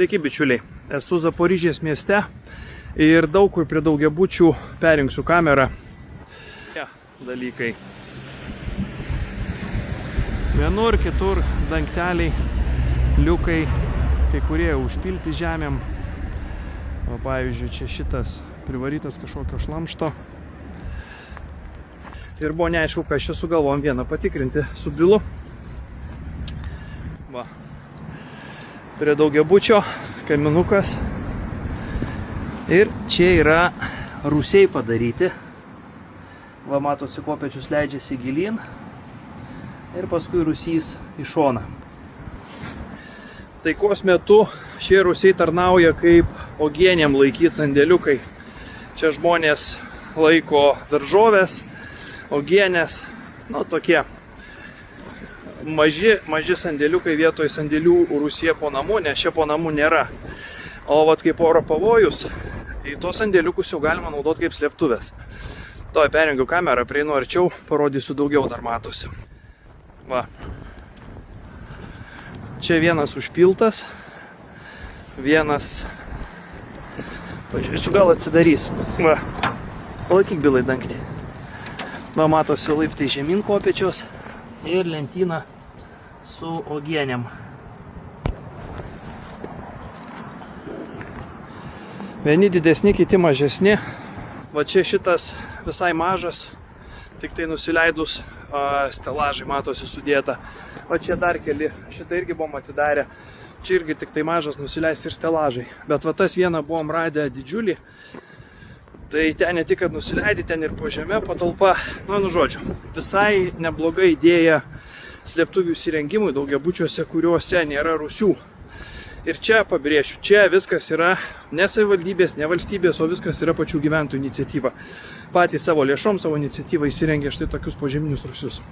Sveiki bičiuliai, esu Zaporižės mieste ir daug kur prie daugiabučių perjungsiu kamerą. Dalykai. Vienur, kitur dangteliai, liukai, kai kurie užpilti žemėm. O pavyzdžiui, čia šitas privarytas kažkokio šlamšto. Ir buvo neaišku, ką aš čia sugalvom vieną patikrinti su bilu. Va. Prie daugiabučio kaminukas. Ir čia yra rūsiai padaryti. Va, matosi, kopėčius leidžiasi gilyn. Ir paskui rūsys į šoną. Taikos metu šie rūsiai tarnauja kaip uogienėm laikyti sandėliukai. Čia žmonės laiko daržovės, uogienės, nu tokie maži sandėliukai vietoj sandėlių rūsyje po namu, nes čia po namų nėra. O vat kaip oro pavojus, į tos sandėliukus jau galima naudoti kaip slėptuvės. To perjungiu kamerą, prieinu arčiau, parodysiu daugiau, dar matosi. Va. Čia vienas užpiltas, vienas, pažiūrėsiu, gal atsidarys. Va, palaikyk bilai dangtį. Va, matosi laiptai žemyn kopėčios ir lentyna su uogienėm. Vieni didesni, kiti mažesni. Va čia šitas visai mažas, tik tai nusileidus stelažai matosi sudėta. O čia dar keli, šitą irgi buvom atidarę. Čia irgi tik tai mažas nusileis ir stelažai. Bet va tas vieną buvom radę didžiulį. Tai ten ne tik, kad nusileidė, ten ir po žemė patalpa. Nu, žodžiu, visai nebloga idėja slėptuvių įsirengimui daugiabučiuose, kuriuose nėra rūsių. Ir čia pabrėšiu, čia viskas yra ne savivaldybės, ne valstybės, o viskas yra pačių gyventojų iniciatyva. Patys savo lėšom, savo iniciatyvą įsirengė štai tokius požeminius rūsius.